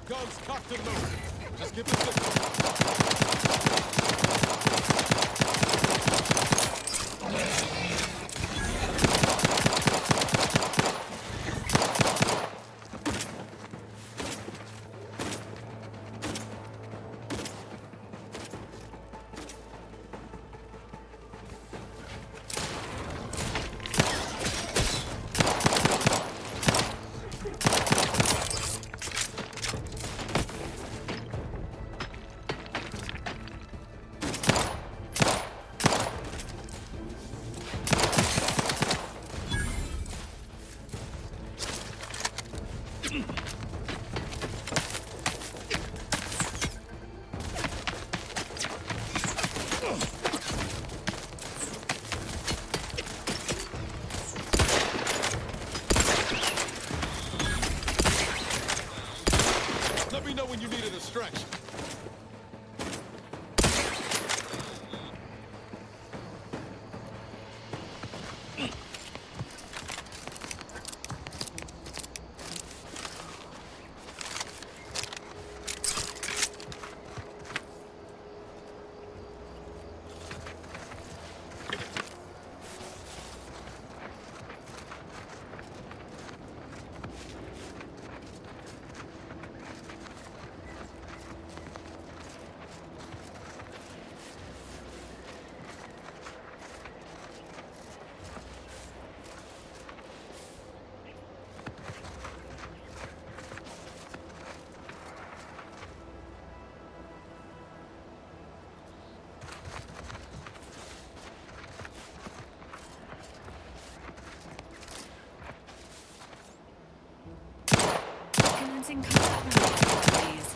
Guns cocked and loaded. Just give the signal. Let me know when you need a distraction. Commencing combat, please.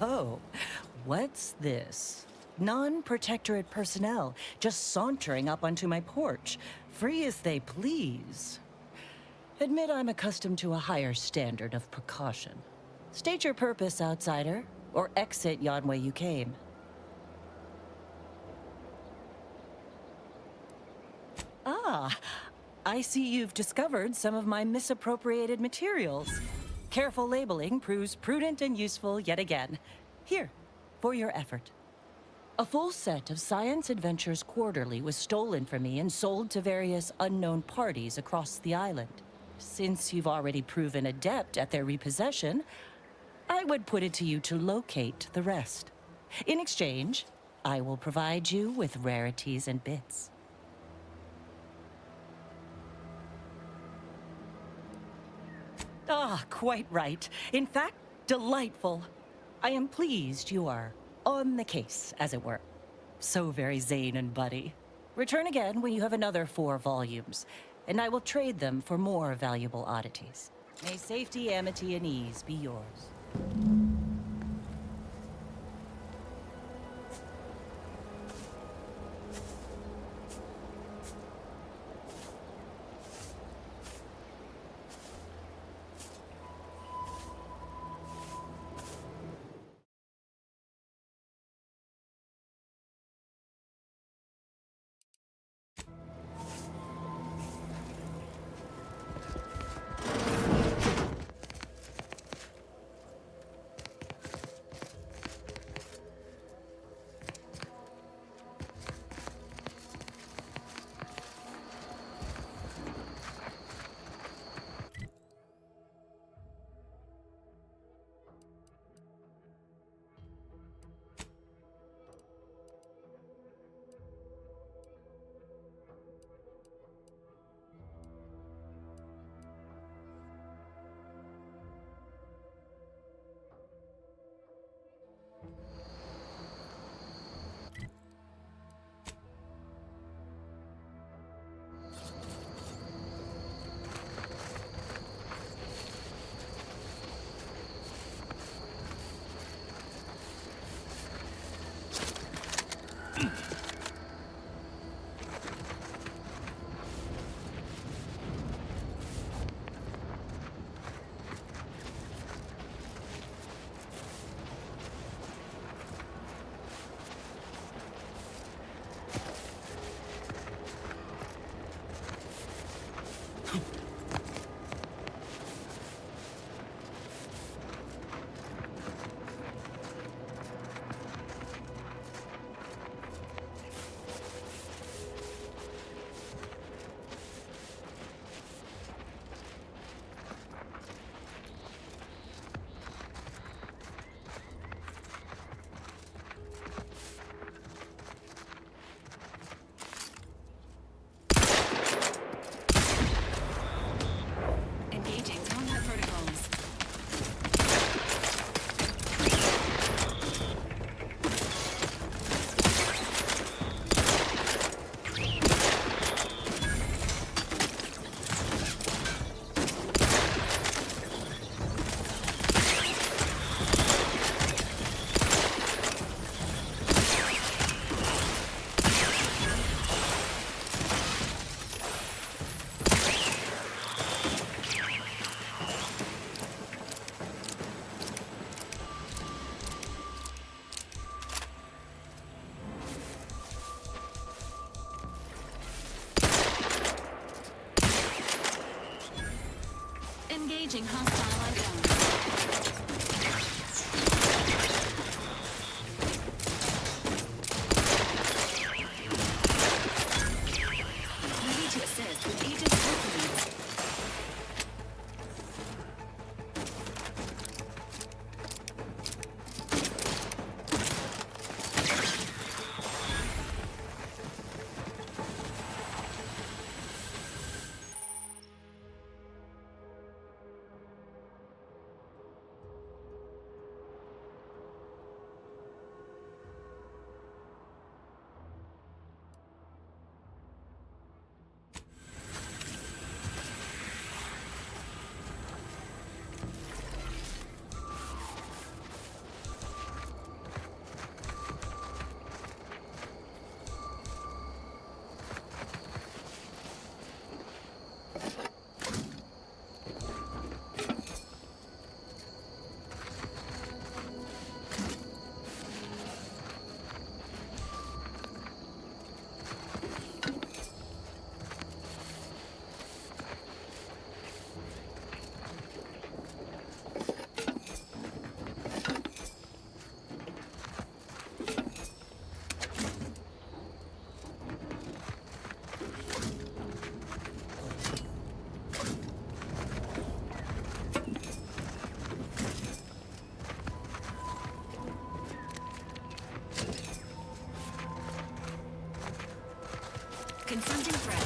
Oh, what's this? Non-protectorate personnel just sauntering up onto my porch, free as they please. Admit I'm accustomed to a higher standard of precaution. State your purpose, outsider, or exit yon way you came. Ah, I see you've discovered some of my misappropriated materials. Careful labeling proves prudent and useful yet again. Here, for your effort. A full set of Science Adventures Quarterly was stolen from me and sold to various unknown parties across the island. Since you've already proven adept at their repossession, I would put it to you to locate the rest. In exchange, I will provide you with rarities and bits. Ah, quite right. In fact, delightful. I am pleased you are on the case, as it were. So very Zane and Buddy. Return again when you have another 4 volumes, and I will trade them for more valuable oddities. May safety, amity, and ease be yours. Hostile eye down. Ready to assist with Agent Hercules. Confronting threat.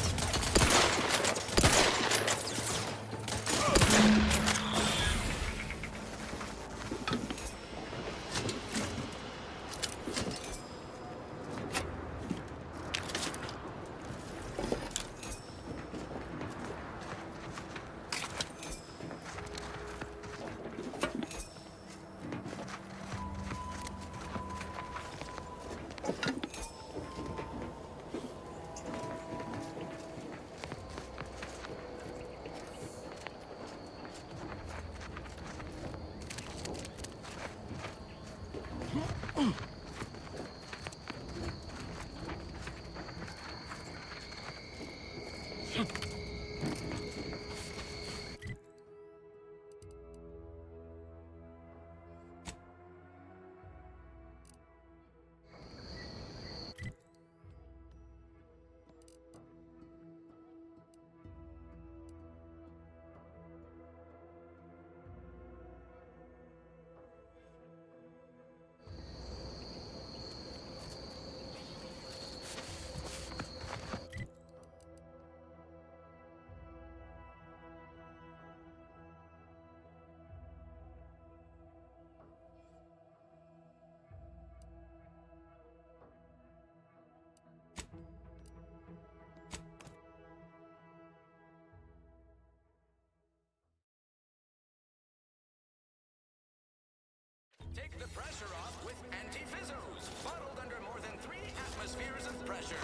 Take the pressure off with anti-fizzos, bottled under more than 3 atmospheres of pressure.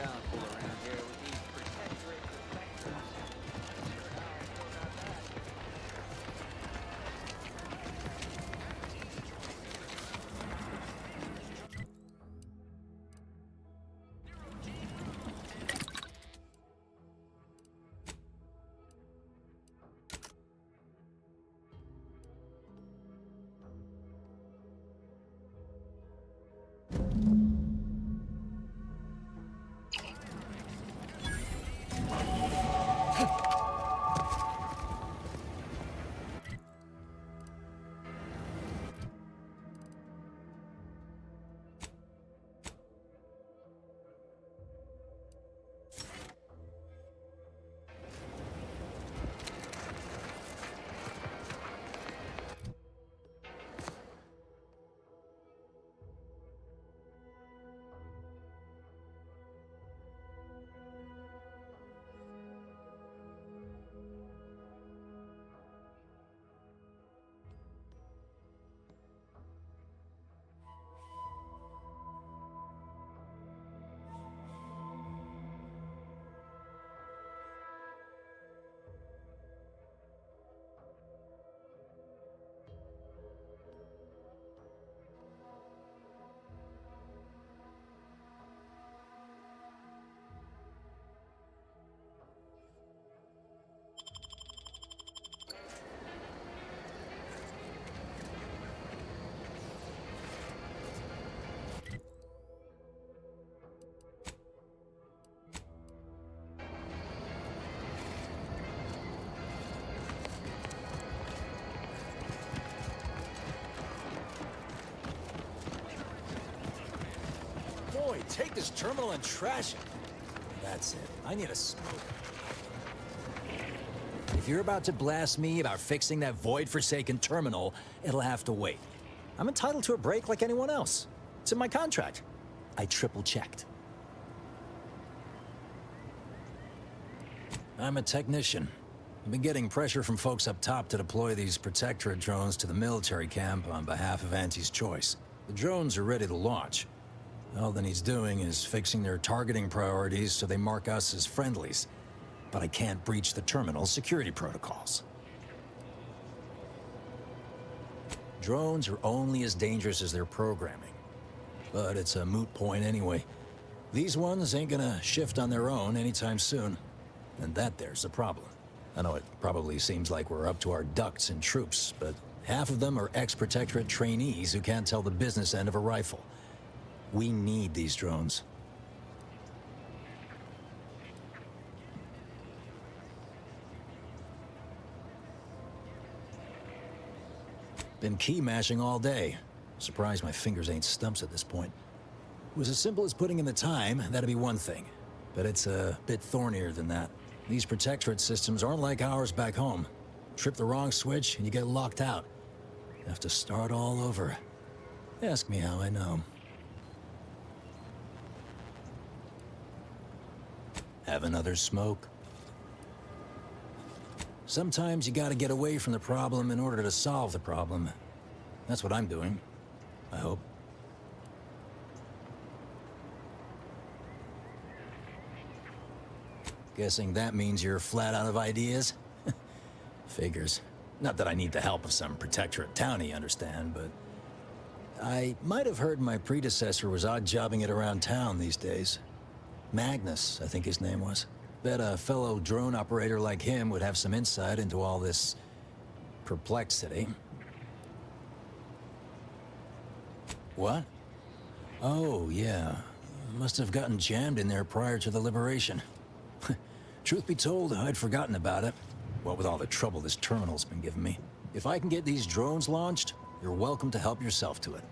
powerful around here with these protectorate defectors. Sure how I feel about that. Boy, take this terminal and trash it. That's it. I need a smoke. If you're about to blast me about fixing that void-forsaken terminal, it'll have to wait. I'm entitled to a break like anyone else. It's in my contract. I triple-checked. I'm a technician. I've been getting pressure from folks up top to deploy these protectorate drones to the military camp on behalf of Auntie's Choice. The drones are ready to launch. All that he's doing is fixing their targeting priorities so they mark us as friendlies. But I can't breach the terminal's security protocols. Drones are only as dangerous as their programming. But it's a moot point anyway. These ones ain't gonna shift on their own anytime soon. And that there's the problem. I know it probably seems like we're up to our ducks in troops, but half of them are ex-protectorate trainees who can't tell the business end of a rifle. We need these drones. Been key mashing all day. Surprised my fingers ain't stumps at this point. It was as simple as putting in the time, that'd be one thing. But it's a bit thornier than that. These protectorate systems aren't like ours back home. Trip the wrong switch and you get locked out. Have to start all over. Ask me how I know. Have another smoke? Sometimes you gotta get away from the problem in order to solve the problem. That's what I'm doing, I hope. Guessing that means you're flat out of ideas? Figures. Not that I need the help of some protectorate townie, understand, but I might have heard my predecessor was odd-jobbing it around town these days. Magnus, I think his name was. Bet a fellow drone operator like him would have some insight into all this perplexity. What? Oh, yeah. Must have gotten jammed in there prior to the liberation. Truth be told, I'd forgotten about it. What with all the trouble this terminal's been giving me. If I can get these drones launched, you're welcome to help yourself to it.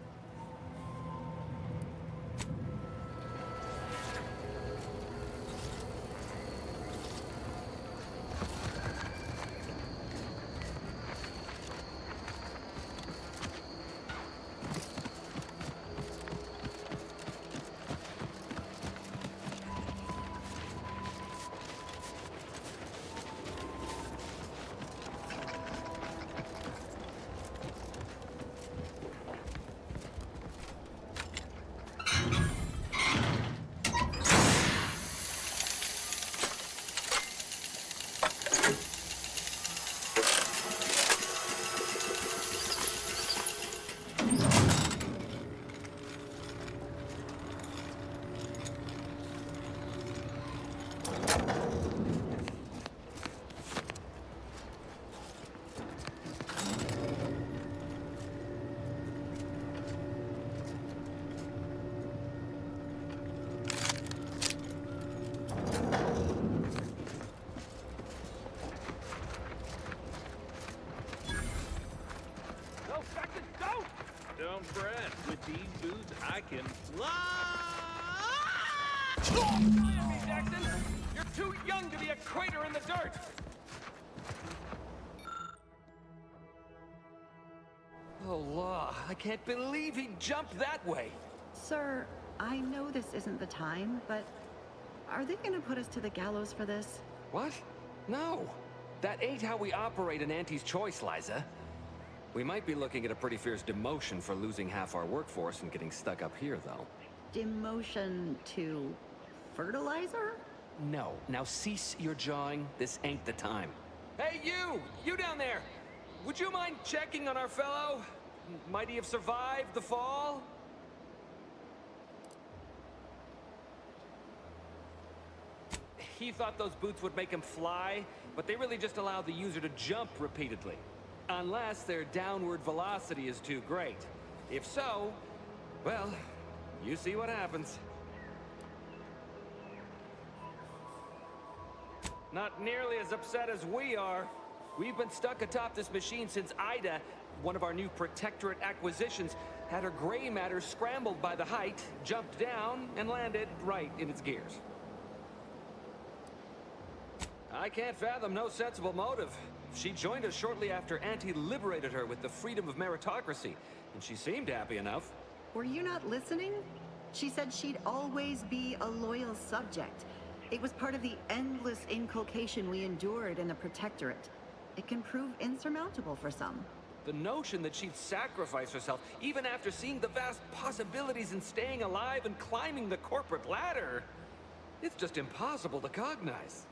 me, Jackson! You're too young to be a crater in the dirt! Oh, law. I can't believe he jumped that way. Sir, I know this isn't the time, but are they gonna put us to the gallows for this? What? No. That ain't how we operate in Auntie's Choice, Liza. We might be looking at a pretty fierce demotion for losing half our workforce and getting stuck up here, though. Demotion to fertilizer? No. Now cease your jawing. This ain't the time. Hey, you! You down there! Would you mind checking on our fellow? Might he have survived the fall? He thought those boots would make him fly, but they really just allow the user to jump repeatedly. Unless their downward velocity is too great. If so, well, you see what happens. Not nearly as upset as we are. We've been stuck atop this machine since Ida, one of our new Protectorate acquisitions, had her gray matter scrambled by the height, jumped down, and landed right in its gears. I can't fathom no sensible motive. She joined us shortly after Auntie liberated her with the freedom of meritocracy, and she seemed happy enough. Were you not listening? She said she'd always be a loyal subject. It was part of the endless inculcation we endured in the Protectorate. It can prove insurmountable for some. The notion that she'd sacrifice herself, even after seeing the vast possibilities in staying alive and climbing the corporate ladder, it's just impossible to cognize.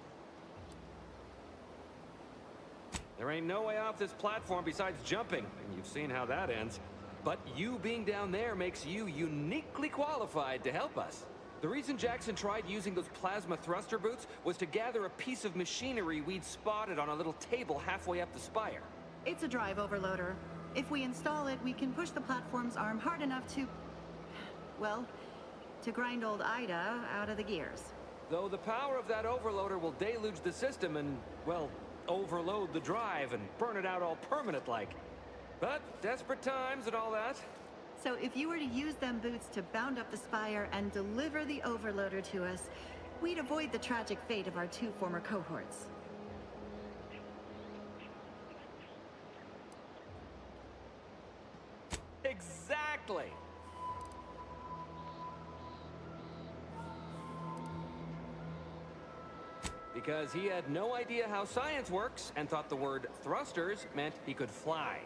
There ain't no way off this platform besides jumping, and you've seen how that ends. But you being down there makes you uniquely qualified to help us. The reason Jackson tried using those plasma thruster boots was to gather a piece of machinery we'd spotted on a little table halfway up the spire. It's a drive overloader. If we install it, we can push the platform's arm hard enough to... well, to grind old Ida out of the gears. Though the power of that overloader will deluge the system and, well, overload the drive and burn it out all permanent-like. But desperate times and all that. So if you were to use them boots to bound up the spire and deliver the overloader to us, we'd avoid the tragic fate of our two former cohorts. Exactly! Because he had no idea how science works and thought the word thrusters meant he could fly.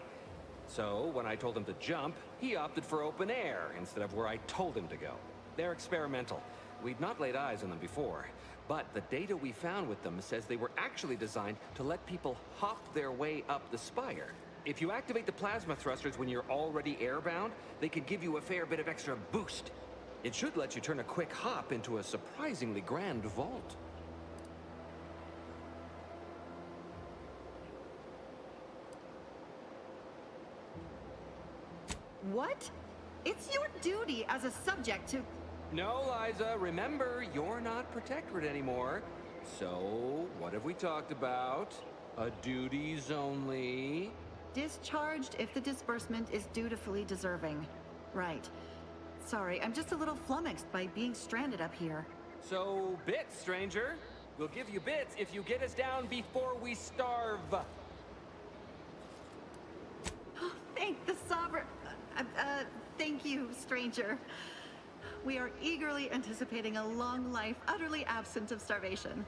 So, when I told him to jump, he opted for open air instead of where I told him to go. They're experimental. We'd not laid eyes on them before, but the data we found with them says they were actually designed to let people hop their way up the spire. If you activate the plasma thrusters when you're already airbound, they could give you a fair bit of extra boost. It should let you turn a quick hop into a surprisingly grand vault. What? It's your duty as a subject to... No, Liza, remember, you're not Protectorate anymore. So, what have we talked about? A duties only. Discharged if the disbursement is dutifully deserving. Right. Sorry, I'm just a little flummoxed by being stranded up here. So, bits, stranger. We'll give you bits if you get us down before we starve. Thank the sovereign... thank you, stranger. We are eagerly anticipating a long life utterly absent of starvation.